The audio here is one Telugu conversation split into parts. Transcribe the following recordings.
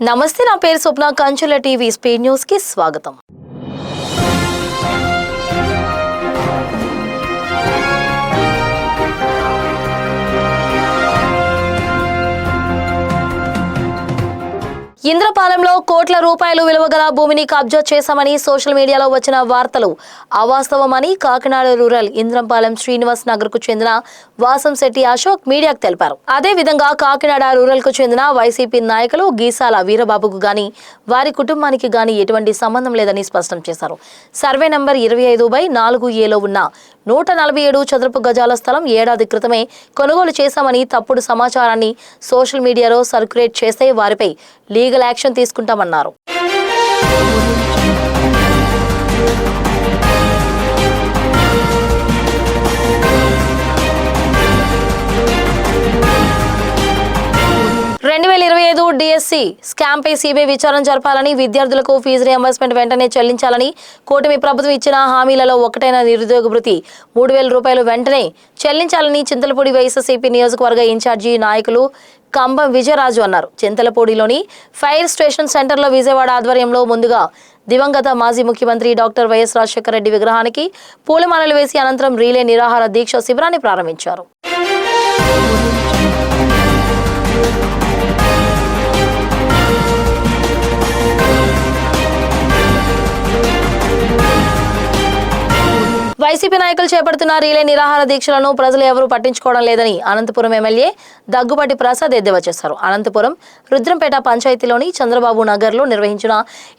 నమస్తే, నా పేరు స్వప్న. కంచుల టీవీ స్పీడ్ న్యూస్ కి స్వాగతం. ఇంద్రపాలెంలో కోట్ల రూపాయలు విలువ గల భూమిని కబ్జా చేశామని సోషల్ మీడియాలో వచ్చిన వార్తలు అవాస్తవమని కాకినాడ రూరల్ ఇంద్రపాలెం శ్రీనివాస్ నగర్ కు చెందిన వాసంశెట్టి అశోక్ మీడియాకు తెలిపారు. అదే విధంగా కాకినాడ రూరల్ కు చెందిన వైసీపీ నాయకులు గీసాల వీరబాబుకు గాని వారి కుటుంబానికి గాని ఎటువంటి సంబంధం లేదని స్పష్టం చేశారు. సర్వే నంబర్ 25/4A ఉన్న 147 చదరపు గజాల స్థలం ఏడాది క్రితమే కొనుగోలు చేశామని తప్పుడు సమాచారాన్ని సోషల్ మీడియాలో సర్క్యులేట్ చేస్తే వారిపై లీగల్ యాక్షన్ తీసుకుంటామన్నారు. డిఎస్సి స్కామ్ పై సిబిఐ విచారణ జరపాలని, విద్యార్థులకు ఫీజు రియంబర్స్మెంట్ వెంటనే చెల్లించాలని, కూటమి ప్రభుత్వం ఇచ్చిన హామీలలో ఒకటైన నిరుద్యోగ భృతి 3,000 రూపాయలు వెంటనే చెల్లించాలని చింతలపూడి వైఎస్ఆర్సీపీ నియోజకవర్గ ఇన్ఛార్జి నాయకులు కంబం విజయరాజు అన్నారు. చింతలపూడిలోని ఫైర్ స్టేషన్ సెంటర్లో విజయవాడ ఆధ్వర్యంలో ముందుగా దివంగత మాజీ ముఖ్యమంత్రి డాక్టర్ వైఎస్ రాజశేఖర రెడ్డి విగ్రహానికి పూలమాలలు వేసి అనంతరం రీలే నిరాహార దీక్ష శిబిరాన్ని ప్రారంభించారు. వైసీపీ నాయకులు చేపడుతున్న రీలే నిరాహార దీక్షలను ప్రజలు ఎవరూ పట్టించుకోవడం లేదని అనంతపురం ఎమ్మెల్యే దగ్గుబాటి ప్రసాద్ ఎద్దేవా చేశారు. అనంతపురం రుద్రంపేట పంచాయతీలోని చంద్రబాబు నగర్లో నిర్వహించిన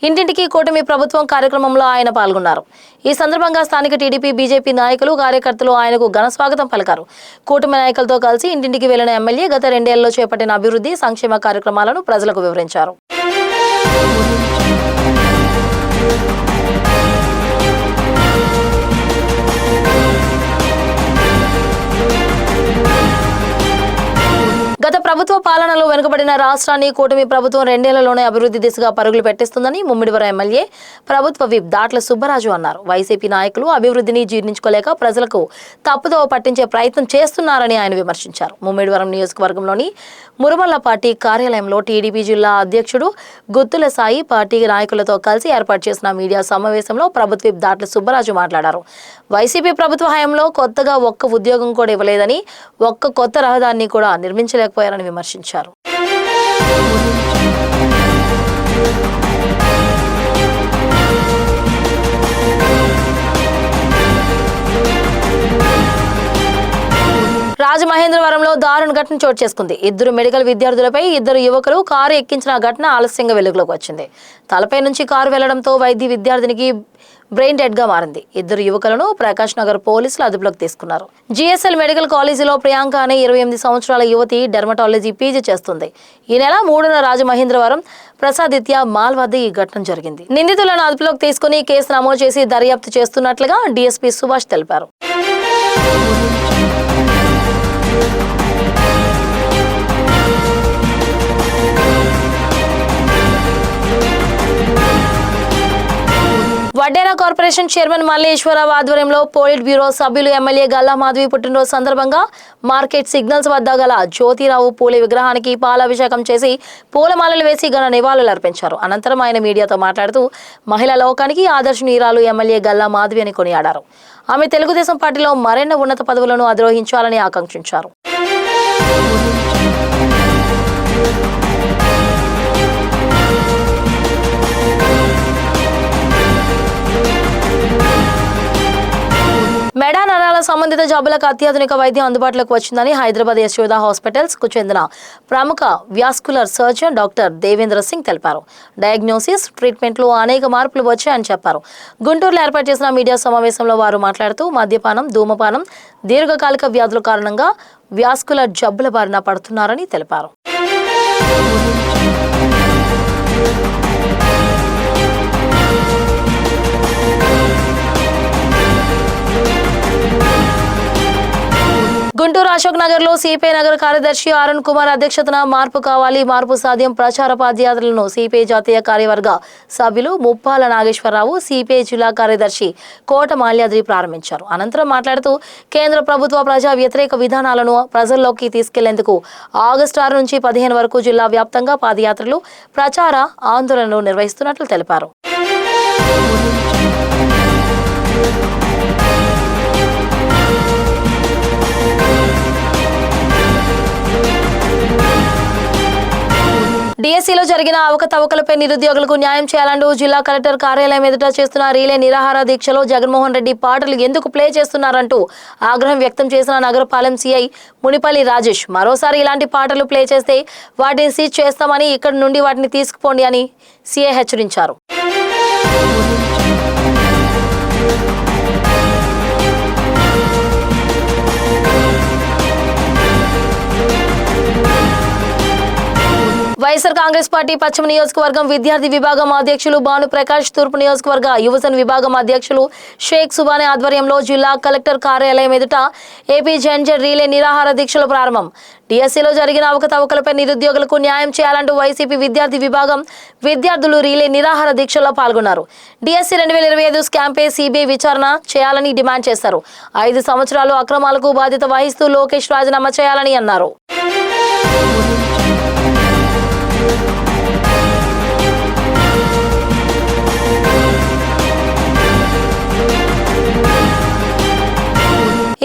ఇంటింటికి కూటమి ప్రభుత్వం కార్యక్రమంలో ఆయన పాల్గొన్నారు. ఈ సందర్భంగా స్థానిక టీడీపీ, బీజేపీ నాయకులు, కార్యకర్తలు ఆయనకు ఘన స్వాగతం పలికారు. కూటమి నాయకులతో కలిసి ఇంటింటికి వెళ్లిన ఎమ్మెల్యే గత 2 ఏళ్లలో చేపట్టిన అభివృద్ధి, సంక్షేమ కార్యక్రమాలను ప్రజలకు వివరించారు. గత ప్రభుత్వ పాలనలో వెనుకబడిన రాష్ట్రాన్ని కూటమి ప్రభుత్వం 2 ఏళ్లలోనే అభివృద్ధి దిశగా పరుగులు పెట్టిస్తుందని ముమ్మిడివరం ఎమ్మెల్యే ప్రభుత్వ విప్ దాట్ల సుబ్బరాజు అన్నారు. వైసీపీ నాయకులు అభివృద్ధిని జీర్ణించుకోలేక ప్రజలకు తప్పుదోవ పట్టించే ప్రయత్నం చేస్తున్నారని ఆయన విమర్శించారు. ముమ్మిడివరం నియోజకవర్గంలోని మురుమల్ల పార్టీ కార్యాలయంలో టీడీపీ జిల్లా అధ్యక్షుడు గుత్తుల సాయి పార్టీ నాయకులతో కలిసి ఏర్పాటు చేసిన మీడియా సమావేశంలో ప్రభుత్వ విప్ దాట్ల సుబ్బరాజు మాట్లాడారు. వైసీపీ ప్రభుత్వ హయాంలో కొత్తగా ఒక్క ఉద్యోగం కూడా ఇవ్వలేదని, ఒక్క కొత్త రహదారిని కూడా నిర్మించలేకపోయారని విమర్శించారు. రాజమహేంద్రవరంలో దారుణ ఘటన చోటు చేసుకుంది. 2 మెడికల్ విద్యార్థులపై 2 యువకులు కారు ఎక్కించిన ఘటన ఆలస్యంగా వెలుగులోకి వచ్చింది. తలపై నుంచి కారు వెళ్లడంతో వైద్య విద్యార్థినికి బ్రెయిన్ డెడ్ గా మారింది. 2 యువకులను ప్రకాష్ నగర్ పోలీసులు అదుపులోకి తీసుకున్నారు. జిఎస్ఎల్ మెడికల్ కాలేజీలో ప్రియాంక అనే 28 సంవత్సరాల యువతి డెర్మటాలజీ పీజీ చేస్తుంది. ఈ నెల 3న రాజమహేంద్రవరం ప్రసాదిత్య మాల్ వద్ద ఈ ఘటన జరిగింది. నిందితులను అదుపులోకి తీసుకుని కేసు నమోదు చేసి దర్యాప్తు చేస్తున్నట్లుగా డీఎస్పీ సుభాష్ తెలిపారు. వడ్డేరా కార్పొరేషన్ చైర్మన్ మల్లేశ్వరరావు ఆధ్వర్యంలో పోలిట్ బ్యూరో సభ్యులు ఎమ్మెల్యే గల్లా మాధవి పుట్టినరోజు సందర్భంగా మార్కెట్ సిగ్నల్స్ వద్ద గల జ్యోతిరావు పూలే విగ్రహానికి పాలాభిషేకం చేసి పూలమాలలు వేసి ఘన నివాళులు అర్పించారు. అనంతరం ఆయన మీడియాతో మాట్లాడుతూ మహిళా లోకానికి ఆదర్శనీయురాలు ఎమ్మెల్యే గల్లా మాధవి అని కొనియాడారు. ఆమె తెలుగుదేశం పార్టీలో మరెన్నో ఉన్నత పదవులను అధిరోహించాలని ఆకాంక్షించారు. మెడా నరాల సంబంధిత జబ్బులకు అత్యాధునిక వైద్యం అందుబాటులోకి వచ్చిందని హైదరాబాద్ యశోద హాస్పిటల్స్ కు చెందిన ప్రముఖ vascular surgeon doctor Devendra Singh తెలిపారు. డయాగ్నోసిస్, ట్రీట్మెంట్ లో అనేక మార్పులు వచ్చాయని చెప్పారు. గుంటూరులో ఏర్పాటు చేసిన మీడియా సమావేశంలో వారు మాట్లాడుతూ మద్యపానం, ధూమపానం, దీర్ఘకాలిక వ్యాధుల కారణంగా వ్యాస్కులర్ జబ్బుల బారిన పడుతున్నారని తెలిపారు. గుంటూరు అశోక్ నగర్ లో సిపిఐ నగర కార్యదర్శి అరుణ్ కుమార్ అధ్యక్షతన మార్పు కావాలి మార్పు సాధ్యం ప్రచార పాదయాత్రలను సిపిఐ జాతీయ కార్యవర్గ సభ్యులు ముప్పాల నాగేశ్వరరావు సిపిఐ జిల్లా కార్యదర్శి కోట మాల్యాద్రి ప్రారంభించారు. అనంతరం మాట్లాడుతూ కేంద్ర ప్రభుత్వ ప్రజా వ్యతిరేక విధానాలను ప్రజల్లోకి తీసుకెళ్లేందుకు ఆగస్టు 6 నుంచి 15 వరకు జిల్లా వ్యాప్తంగా పాదయాత్రలు ప్రచార ఆందోళనలు నిర్వహిస్తున్నట్లు తెలిపారు. డిఎస్సీలో జరిగిన అవకతవకలపై నిరుద్యోగులకు న్యాయం చేయాలంటూ జిల్లా కలెక్టర్ కార్యాలయం ఎదుట చేస్తున్న రీలే నిరాహార దీక్షలో జగన్మోహన్ రెడ్డి పాటలు ఎందుకు ప్లే చేస్తున్నారంటూ ఆగ్రహం వ్యక్తం చేసిన నగరపాలెం సిఐ మునిపల్లి రాజేష్ మరోసారి ఇలాంటి పాటలు ప్లే చేస్తే వాటిని సీజ్ చేస్తామని ఇక్కడి నుండి వాటిని తీసుకుపోండి అని సిఐ హెచ్చరించారు. వైఎస్ఆర్ కాంగ్రెస్ పార్టీ పశ్చిమ నియోజకవర్గం విద్యార్థి విభాగం అధ్యక్షులు భానుప్రకాష్, తూర్పు నియోజకవర్గ యువజన విభాగం అధ్యక్షులు షేక్ సుబానీ ఆధ్వర్యంలో జిల్లా కలెక్టర్ కార్యాలయం ఎదుట ఏపీ జెంజర్ రీలే నిరాహార దీక్షలు ప్రారంభం. డిఎస్సీలో జరిగిన అవకతవకలపై నిరుద్యోగులకు న్యాయం చేయాలంటూ వైసీపీ విద్యార్థి విభాగం విద్యార్థులు రీలే నిరాహార దీక్షలో పాల్గొన్నారు. డిఎస్సీ 2025 స్కామ్పై సిబిఐ విచారణ చేయాలని డిమాండ్ చేశారు. 5 సంవత్సరాలు అక్రమాలకు బాధ్యత వహిస్తూ లోకేష్ రాజీనామా చేయాలని అన్నారు.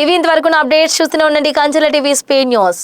ఇవి ఇంతవరకు అప్డేట్స్ చూస్తూనే ఉండండి కంచెల టీవీ స్పీడ్ న్యూస్.